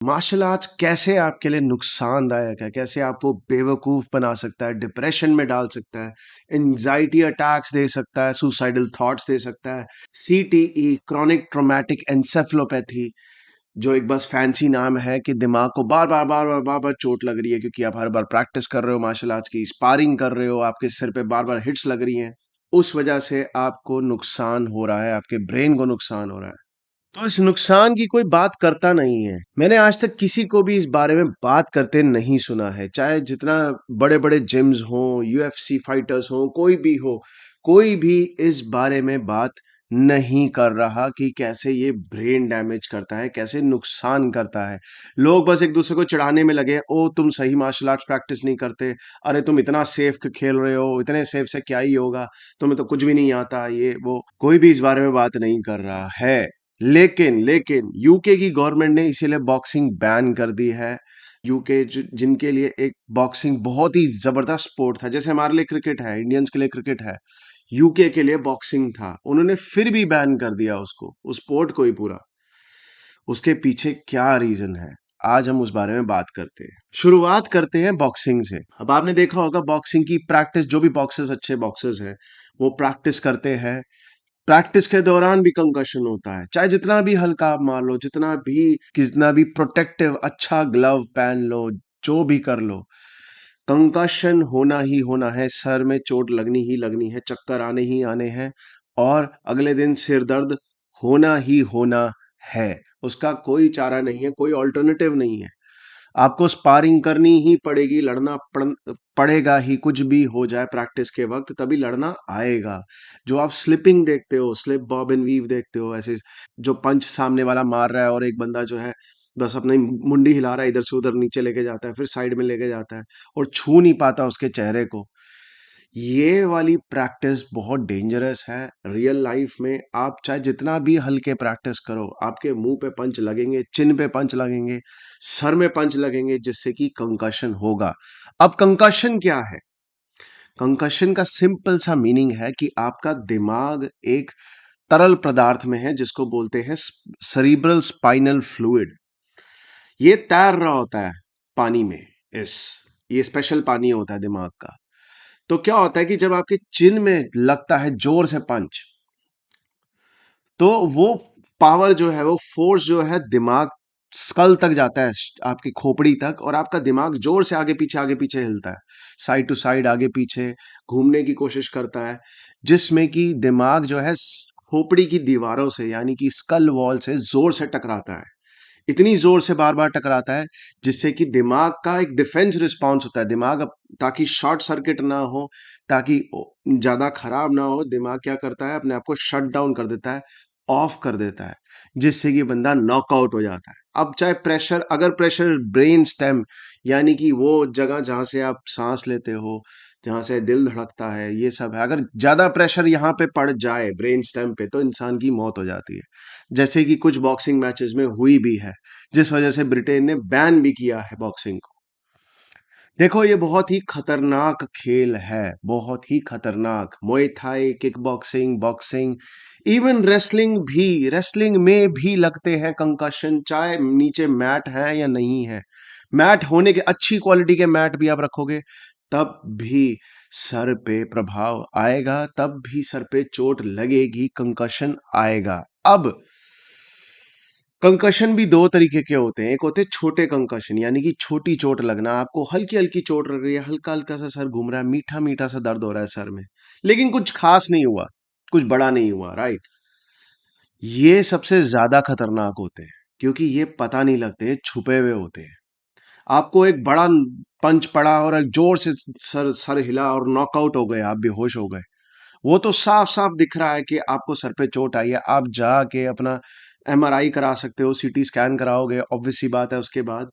Martial arts कैसे आपके लिए नुकसानदायक है, कैसे आपको बेवकूफ बना सकता है, डिप्रेशन में डाल सकता है, एंजाइटी अटैक्स दे सकता है, सुसाइडल थॉट्स दे सकता है, सीटीई क्रॉनिक ट्रॉमेटिक एंसेफेलोपैथी, जो एक बस फैंसी नाम है कि दिमाग को बार बार बार बार बार बार चोट लग रही है क्योंकि आप हर बार प्रैक्टिस कर रहे हो, मार्शल आर्ट्स की स्पारिंग कर रहे हो, आपके सिर पे बार बार हिट्स लग रही हैं, उस वजह से आपको नुकसान हो रहा है, आपके ब्रेन को नुकसान हो रहा है। तो इस नुकसान की कोई बात करता नहीं है। मैंने आज तक किसी को भी इस बारे में बात करते नहीं सुना है। चाहे जितना बड़े-बड़े जिम्स हों, यूएफसी फाइटर्स हों, कोई भी इस बारे में बात नहीं कर रहा कि कैसे ये ब्रेन डैमेज करता है, कैसे नुकसान करता है। लोग बस एक-दूसरे को चिढ़ाने में लगे हैं, "ओह! तुम सही मार्शल आर्ट्स प्रैक्टिस नहीं करते। अरे तुम इतना सेफ ख खेल रहे हो, इतने सेफ से क्या ही होगा? तुम्हें तो कुछ भी नहीं आता।" ये वो। कोई भी इस बारे में बात नहीं कर रहा है। लेकिन यूके की गवर्नमेंट ने इसीलिए बॉक्सिंग बैन कर दी है। यूके जिनके लिए एक बॉक्सिंग बहुत ही जबरदस्त स्पोर्ट था, जैसे हमारे लिए क्रिकेट है, इंडियंस के लिए क्रिकेट है, यूके के लिए बॉक्सिंग था। उन्होंने फिर भी बैन कर दिया उसको, उस स्पोर्ट को ही पूरा। उसके पीछे क्या रीजन है, आज हम उस बारे में बात करते हैं। शुरुआत करते हैं बॉक्सिंग से। अब आपने देखा होगा बॉक्सिंग की प्रैक्टिस, जो भी बॉक्सर्स अच्छे बॉक्सर्स हैं वो प्रैक्टिस करते हैं। प्रैक्टिस के दौरान भी कंकशन होता है, चाहे जितना भी हल्का आप मार लो, कितना भी प्रोटेक्टिव अच्छा ग्लव पहन लो, जो भी कर लो, कंकशन होना ही होना है, सर में चोट लगनी ही लगनी है, चक्कर आने ही आने हैं और अगले दिन सिर दर्द होना ही होना है। उसका कोई चारा नहीं है, कोई ऑल्टरनेटिव नहीं है। आपको स्पारिंग करनी ही पड़ेगी, पड़ेगा ही, कुछ भी हो जाए प्रैक्टिस के वक्त तभी लड़ना आएगा। जो आप स्लिपिंग देखते हो, स्लिप बॉब एंड वीव देखते हो, ऐसे जो पंच सामने वाला मार रहा है और एक बंदा जो है बस अपनी मुंडी हिला रहा है, इधर से उधर नीचे लेके जाता है, फिर साइड में लेके जाता है और छू नहीं पाता उसके चेहरे को। ये वाली प्रैक्टिस बहुत डेंजरस है। रियल लाइफ में आप चाहे जितना भी हल्के प्रैक्टिस करो, आपके मुंह पे पंच लगेंगे, चिन पे पंच लगेंगे, सर में पंच लगेंगे, जिससे कि कंकशन होगा। अब कंकशन क्या है? कंकशन का सिंपल सा मीनिंग है कि आपका दिमाग एक तरल पदार्थ में है जिसको बोलते हैं सेरिब्रल स्पाइनल फ्लूइड। ये तैर रहा होता है पानी में। इस ये स्पेशल पानी होता है दिमाग का। तो क्या होता है कि जब आपके चिन में लगता है जोर से पंच, तो वो पावर जो है, वो फोर्स जो है दिमाग स्कल तक जाता है, आपकी खोपड़ी तक, और आपका दिमाग जोर से आगे पीछे हिलता है, साइड टू साइड आगे पीछे घूमने की कोशिश करता है, जिसमें कि दिमाग जो है खोपड़ी की दीवारों से यानी कि स्कल वॉल से जोर से टकराता है। इतनी जोर से बार बार टकराता है जिससे कि दिमाग का एक डिफेंस रिस्पॉन्स होता है, ताकि शॉर्ट सर्किट ना हो, ताकि ज्यादा खराब ना हो, दिमाग क्या करता है, अपने आप को शट डाउन कर देता है, ऑफ कर देता है, जिससे कि बंदा नॉकआउट हो जाता है। अब चाहे प्रेशर, अगर प्रेशर ब्रेन स्टेम यानी कि वो जगह जहां से आप सांस लेते हो, जहां से दिल धड़कता है, ये सब है, अगर ज्यादा प्रेशर यहाँ पे पड़ जाए ब्रेन स्टेम पे तो इंसान की मौत हो जाती है, जैसे कि कुछ बॉक्सिंग मैचेस में हुई भी है, जिस वजह से ब्रिटेन ने बैन भी किया है बॉक्सिंग को। देखो ये बहुत ही खतरनाक खेल है, बहुत ही खतरनाक। Muay Thai, kickboxing, boxing, even wrestling में भी लगते हैं कंकशन, चाहे नीचे मैट है या नहीं है। मैट होने के, अच्छी क्वालिटी के मैट भी आप रखोगे तब भी सर पे प्रभाव आएगा, तब भी सर पे चोट लगेगी, कंकशन आएगा। अब कंकशन भी दो तरीके के होते हैं। एक होते हैं छोटे कंकशन, यानी कि छोटी चोट लगना, आपको हल्की हल्की चोट लग रही है, हल्का हल्का सा सर घूम रहा है, मीठा मीठा सा दर्द हो रहा है सर में, लेकिन कुछ खास नहीं हुआ, कुछ बड़ा नहीं हुआ, राइट। ये सबसे ज्यादा खतरनाक होते हैं क्योंकि ये पता नहीं लगते, छुपे हुए होते हैं। आपको एक बड़ा पंच पड़ा और एक जोर से सर सर हिला और नॉकआउट हो गए, आप बेहोश हो गए, वो तो साफ साफ दिख रहा है कि आपको सर पे चोट आई है। आप जाके अपना एमआरआई करा सकते हो, सीटी स्कैन कराओगे, ऑब्वियस सी बात है उसके बाद,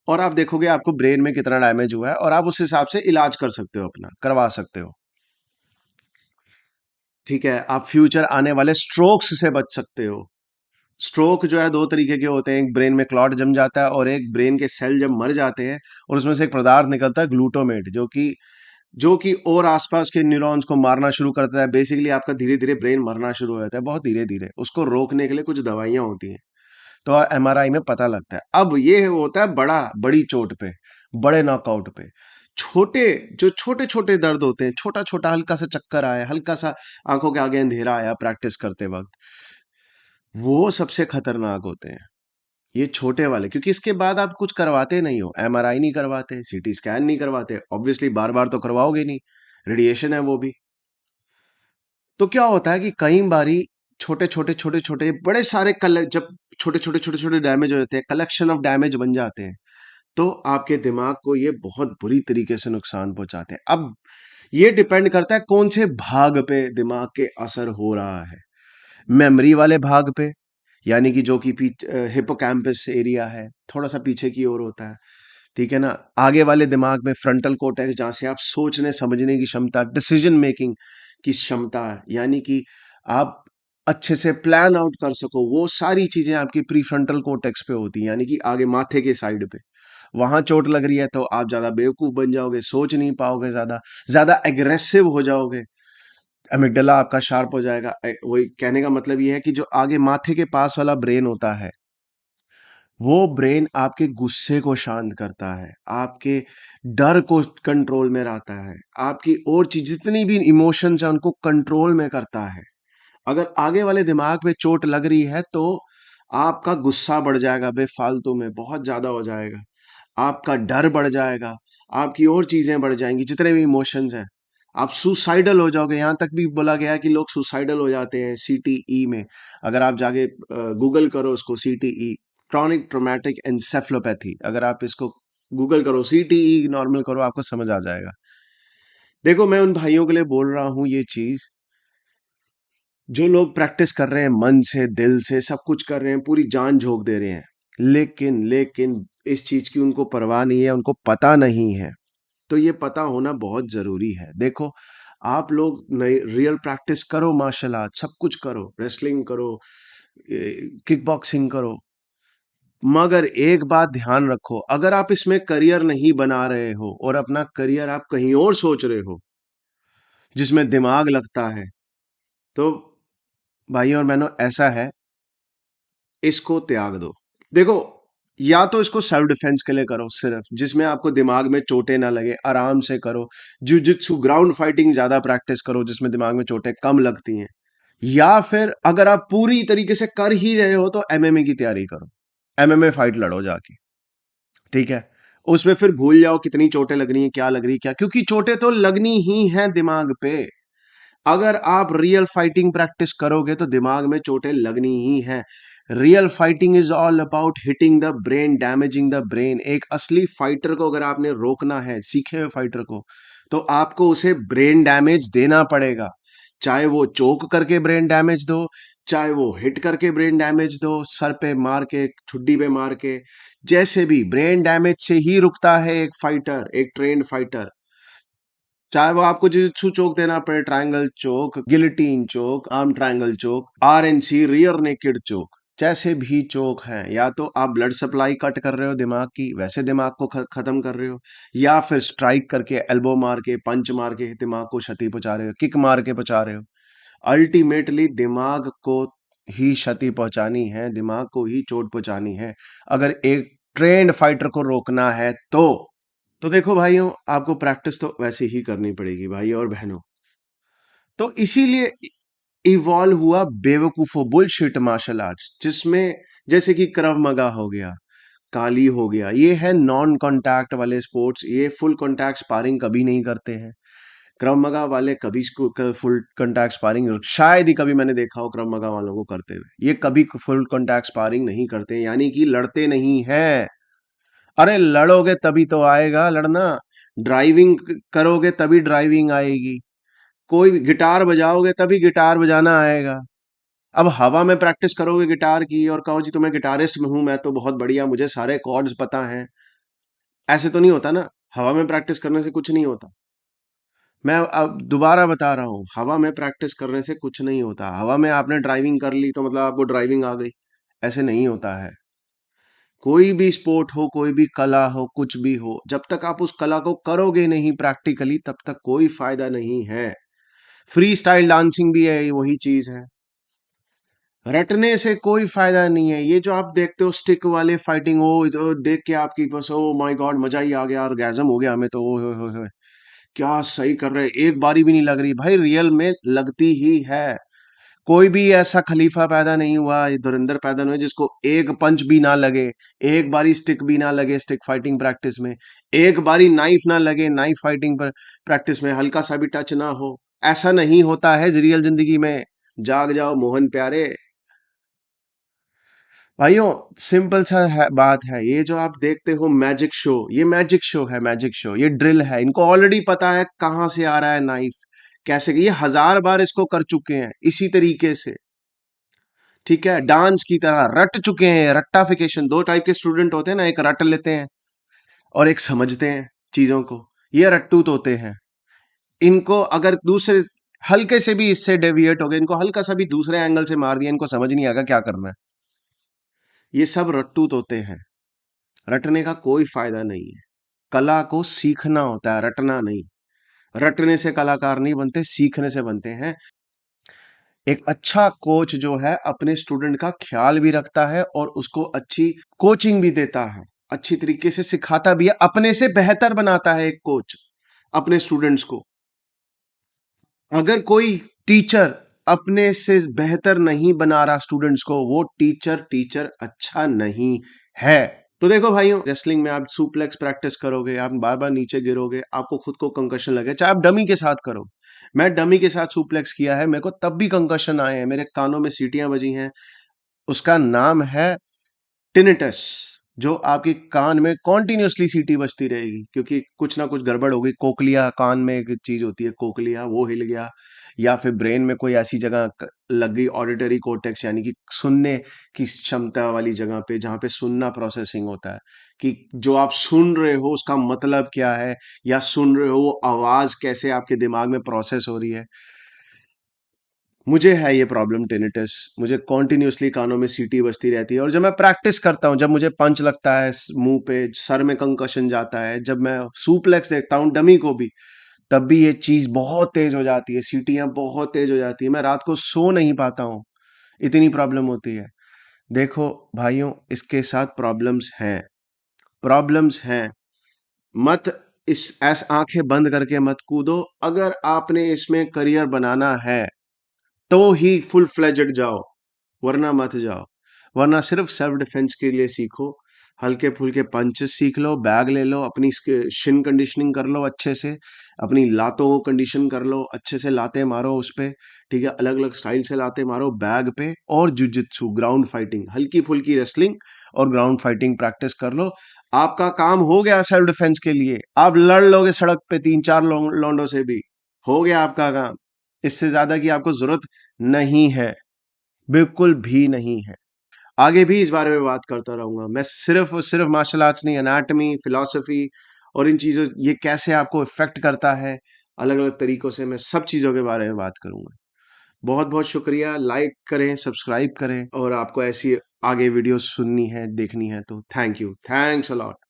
और आप देखोगे आपको ब्रेन में कितना डैमेज हुआ है और आप उस हिसाब से इलाज कर सकते हो, अपना करवा सकते हो। ठीक है, आप फ्यूचर आने वाले स्ट्रोक्स से बच सकते हो। स्ट्रोक जो है दो तरीके के होते हैं, एक ब्रेन में क्लॉट जम जाता है और एक ब्रेन के सेल जब मर जाते हैं और उसमें से एक पदार्थ निकलता है ग्लूटामेट, जो कि और आसपास के न्यूरॉन्स को मारना शुरू करता है। बेसिकली आपका धीरे धीरे ब्रेन मरना शुरू हो जाता है, बहुत धीरे धीरे। उसको रोकने के लिए कुछ दवाइयां होती हैं, तो एमआरआई में पता लगता है। अब ये होता है बड़ी चोट पे, बड़े नॉकआउट पे। छोटे जो छोटे छोटे दर्द होते हैं, छोटा छोटा हल्का सा चक्कर आया, हल्का सा आंखों के आगे अंधेरा आया प्रैक्टिस करते वक्त, वो सबसे खतरनाक होते हैं, ये छोटे वाले। क्योंकि इसके बाद आप कुछ करवाते नहीं हो, एमआरआई नहीं करवाते, सीटी स्कैन नहीं करवाते, ऑब्वियसली बार बार तो करवाओगे नहीं, रेडिएशन है वो भी। तो क्या होता है कि कई बारी छोटे छोटे बड़े सारे कल जब छोटे छोटे डैमेज हो जाते हैं, कलेक्शन ऑफ डैमेज बन जाते हैं, तो आपके दिमाग को ये बहुत बुरी तरीके से नुकसान पहुंचाते हैं। अब ये डिपेंड करता है कौन से भाग पे दिमाग के असर हो रहा है। मेमोरी वाले भाग पे, यानी कि जो कि हिप्पोकैम्पस एरिया है, थोड़ा सा पीछे की ओर होता है, ठीक है ना। आगे वाले दिमाग में फ्रंटल कोर्टेक्स, जहाँ से आप सोचने समझने की क्षमता, डिसीजन मेकिंग की क्षमता है, यानी कि आप अच्छे से प्लान आउट कर सको, वो सारी चीजें आपकी प्री फ्रंटल कोर्टेक्स पे होती हैं, यानी कि आगे माथे के साइड पे। वहां चोट लग रही है तो आप ज्यादा बेवकूफ बन जाओगे, सोच नहीं पाओगे, ज्यादा ज्यादा एग्रेसिव हो जाओगे, अमिगडाला आपका शार्प हो जाएगा। वही कहने का मतलब ये है कि जो आगे माथे के पास वाला ब्रेन होता है, वो ब्रेन आपके गुस्से को शांत करता है, आपके डर को कंट्रोल में रहता है, आपकी और चीज जितनी भी इमोशंस है उनको कंट्रोल में करता है। अगर आगे वाले दिमाग पे चोट लग रही है तो आपका गुस्सा बढ़ जाएगा, बेफालतू में बहुत ज्यादा हो जाएगा, आपका डर बढ़ जाएगा, आपकी और चीजें बढ़ जाएंगी, जितने भी इमोशंस हैं, आप सुसाइडल हो जाओगे। यहाँ तक भी बोला गया है कि लोग सुसाइडल हो जाते हैं सीटीई में। अगर आप जाके गूगल करो उसको, सीटीई, क्रॉनिक ट्रोमैटिक एंसेफलोपैथी, अगर आप इसको गूगल करो, सीटीई नॉर्मल करो, आपको समझ आ जाएगा। देखो, मैं उन भाइयों के लिए बोल रहा हूँ ये चीज, जो लोग प्रैक्टिस कर रहे हैं मन से, दिल से, सब कुछ कर रहे हैं, पूरी जान झोंक दे रहे हैं, लेकिन लेकिन इस चीज की उनको परवाह नहीं है, उनको पता नहीं है। तो ये पता होना बहुत जरूरी है। देखो, आप लोग नई रियल प्रैक्टिस करो, मार्शल आर्ट सब कुछ करो, रेसलिंग करो, किक बॉक्सिंग करो, मगर एक बात ध्यान रखो, अगर आप इसमें करियर नहीं बना रहे हो और अपना करियर आप कहीं और सोच रहे हो जिसमें दिमाग लगता है, तो भाई और बहनों ऐसा है, इसको त्याग दो। देखो, या तो इसको सेल्फ डिफेंस के लिए करो सिर्फ, जिसमें आपको दिमाग में चोटें ना लगे, आराम से करो। जुजित्सु, ग्राउंड फाइटिंग ज्यादा प्रैक्टिस करो जिसमें दिमाग में चोटें कम लगती हैं। या फिर अगर आप पूरी तरीके से कर ही रहे हो तो एमएमए की तैयारी करो, एमएमए फाइट लड़ो जाके, ठीक है। उसमें फिर भूल जाओ कितनी चोटें लग रही हैं, क्या लग रही है क्या, क्योंकि चोटें तो लगनी ही हैं दिमाग पे। अगर आप रियल फाइटिंग प्रैक्टिस करोगे तो दिमाग में चोटें लगनी ही हैं। Real fighting is all about hitting the brain, damaging the brain. एक असली फाइटर को अगर आपने रोकना है, सीखे हुए फाइटर को, तो आपको उसे ब्रेन डैमेज देना पड़ेगा। चाहे वो चोक करके ब्रेन डैमेज दो, चाहे वो हिट करके ब्रेन डैमेज दो, सर पे मार के, ठुड्डी पे मार के, जैसे भी ब्रेन डैमेज से ही रुकता है एक फाइटर, एक ट्रेन्ड फाइटर। चाहे वो आपको जित्सु चोक देना पड़े, ट्रायंगल चोक, गिलिटीन चोक, आर्म ट्रायंगल चोक, आरएनसी, रियर नेकेड चोक, जैसे भी चोक हैं, या तो आप ब्लड सप्लाई कट कर रहे हो दिमाग की, वैसे दिमाग को खत्म कर रहे हो, या फिर स्ट्राइक करके, एल्बो मार के, पंच मार के दिमाग को क्षति पहुंचा रहे हो, किक मार के पहुंचा रहे हो। अल्टीमेटली दिमाग को ही क्षति पहुंचानी है, दिमाग को ही चोट पहुंचानी है, अगर एक ट्रेंड फाइटर को रोकना है तो देखो भाइयों, आपको प्रैक्टिस तो वैसे ही करनी पड़ेगी भाई और बहनों। तो इसीलिए इवॉल्व हुआ बेवकूफो बुलशिट मार्शल आर्ट्स, जिसमें जैसे कि क्रव मगा हो गया, काली हो गया, ये है नॉन कांटेक्ट वाले स्पोर्ट्स, ये फुल कांटेक्ट स्पारिंग कभी नहीं करते हैं। क्रव मगा वाले कभी फुल कांटेक्ट स्पारिंग, शायद ही कभी मैंने देखा हो क्रव मगा वालों को करते हुए, ये कभी फुल कांटेक्ट स्पारिंग नहीं करते, यानी कि लड़ते नहीं हैं। अरे लड़ोगे तभी तो आएगा लड़ना, ड्राइविंग करोगे तभी ड्राइविंग आएगी, कोई भी गिटार बजाओगे तभी गिटार बजाना आएगा। अब हवा में प्रैक्टिस करोगे गिटार की और कहो जी तुम्हें गिटारिस्ट में हूं मैं तो बहुत बढ़िया, मुझे सारे कॉर्ड्स पता हैं, ऐसे तो नहीं होता ना। हवा में प्रैक्टिस करने से कुछ नहीं होता। मैं अब दोबारा बता रहा हूँ, हवा में प्रैक्टिस करने से कुछ नहीं होता। हवा में आपने ड्राइविंग कर ली तो मतलब आपको ड्राइविंग आ गई, ऐसे नहीं होता है। कोई भी स्पोर्ट हो, कोई भी कला हो, कुछ भी हो, जब तक आप उस कला को करोगे नहीं प्रैक्टिकली, तब तक कोई फायदा नहीं है। फ्री स्टाइल डांसिंग भी है, वही चीज है। रटने से कोई फायदा नहीं है। ये जो आप देखते हो स्टिक वाले फाइटिंग, ओ इधर देख के आपकी बस ओ माय गॉड मजा ही आ गया, ऑर्गेज़म हो गया हमें तो, ओए होए होए होए, क्या सही कर रहे हैं, एक बारी भी नहीं लग रही भाई, रियल में लगती ही है। कोई भी ऐसा खलीफा पैदा नहीं हुआ, ये धुरंधर पैदा नहीं हुआ जिसको एक पंच भी ना लगे, एक बारी स्टिक भी ना लगे स्टिक फाइटिंग प्रैक्टिस में, एक बारी नाइफ ना लगे नाइफ फाइटिंग पर प्रैक्टिस में, हल्का सा भी टच ना हो। ऐसा नहीं होता है रियल जिंदगी में। जाग जाओ मोहन प्यारे। भाइयों सिंपल सा है, बात है, ये जो आप देखते हो मैजिक शो, ये मैजिक शो है, मैजिक शो, ये ड्रिल है, इनको ऑलरेडी पता है कहाँ से आ रहा है नाइफ, कैसे, ये 1000 बार इसको कर चुके हैं इसी तरीके से। ठीक है, डांस की तरह रट चुके हैं, रट्टाफिकेशन। दो टाइप के स्टूडेंट होते हैं ना, एक रट लेते हैं और एक समझते हैं चीजों को। ये रट्टू तोते हैं। इनको अगर दूसरे हल्के से भी इससे डेविएट हो गए, इनको हल्का सा भी दूसरे एंगल से मार दिया, इनको समझ नहीं आएगा क्या करना है। ये सब रट्टू तोते हैं। रटने का कोई फायदा नहीं है। कला को सीखना होता है, रटना नहीं। रटने से कलाकार नहीं बनते, सीखने से बनते हैं। एक अच्छा कोच जो है अपने स्टूडेंट का ख्याल भी रखता है और उसको अच्छी कोचिंग भी देता है, अच्छी तरीके से सिखाता भी है, अपने से बेहतर बनाता है एक कोच अपने स्टूडेंट्स को। अगर कोई टीचर अपने से बेहतर नहीं बना रहा स्टूडेंट्स को, वो टीचर टीचर अच्छा नहीं है। तो देखो भाइयों, रेसलिंग में आप सुप्लेक्स प्रैक्टिस करोगे, आप बार बार नीचे गिरोगे, आपको खुद को कंकशन लगे, चाहे आप डमी के साथ करो। मैं डमी के साथ सुप्लेक्स किया है, मेरे को तब भी कंकशन आए हैं, मेरे कानों में सीटियां बजी हैं। उसका नाम है टिनिटस। जो आपके कान में कॉन्टिन्यूसली सीटी बजती रहेगी क्योंकि कुछ ना कुछ गड़बड़ हो गई। कोकलिया, कान में एक चीज होती है कोकलिया, वो हिल गया, या फिर ब्रेन में कोई ऐसी जगह लग गई, ऑडिटरी कोर्टेक्स यानी कि सुनने की क्षमता वाली जगह पे, जहाँ पे सुनना प्रोसेसिंग होता है, कि जो आप सुन रहे हो उसका मतलब क्या है, या सुन रहे हो वो आवाज कैसे आपके दिमाग में प्रोसेस हो रही है। मुझे है ये प्रॉब्लम टिनिटस, मुझे कॉन्टिन्यूसली कानों में सीटी बजती रहती है, और जब मैं प्रैक्टिस करता हूँ, जब मुझे पंच लगता है मुंह पे, सर में कंकशन जाता है, जब मैं सुप्लेक्स देखता हूँ डमी को भी, तब भी ये चीज बहुत तेज हो जाती है, सीटियां बहुत तेज हो जाती है, मैं रात को सो नहीं पाता हूँ, इतनी प्रॉब्लम होती है। देखो भाइयों, इसके साथ प्रॉब्लम्स हैं, प्रॉब्लम्स हैं। मत इस ऐस आंखें बंद करके मत कूदो। अगर आपने इसमें करियर बनाना है तो ही फुल फ्लेजेड जाओ, वरना मत जाओ। वरना सिर्फ सेल्फ डिफेंस के लिए सीखो, हल्के फुल्के पंचेस सीख लो, बैग ले लो, अपनी शिन कंडीशनिंग कर लो अच्छे से, अपनी लातों को कंडीशन कर लो अच्छे से, लाते मारो उस पे। ठीक है, अलग अलग स्टाइल से लाते मारो बैग पे, और जुजित्सु ग्राउंड फाइटिंग, हल्की फुल्की रेसलिंग और ग्राउंड फाइटिंग प्रैक्टिस कर लो। आपका काम हो गया सेल्फ डिफेंस के लिए, आप लड़ लोगे सड़क पे 3-4 लौंडों से भी, हो गया आपका काम। इससे ज्यादा की आपको जरूरत नहीं है, बिल्कुल भी नहीं है। आगे भी इस बारे में बात करता रहूंगा मैं, सिर्फ और सिर्फ मार्शल आर्ट्स नहीं, एनाटमी, फिलॉसफी और इन चीजों, ये कैसे आपको इफेक्ट करता है अलग अलग तरीकों से, मैं सब चीजों के बारे में बात करूंगा। बहुत बहुत शुक्रिया, लाइक करें, सब्सक्राइब करें, और आपको ऐसी आगे वीडियो सुननी है, देखनी है तो thank you, thanks a lot.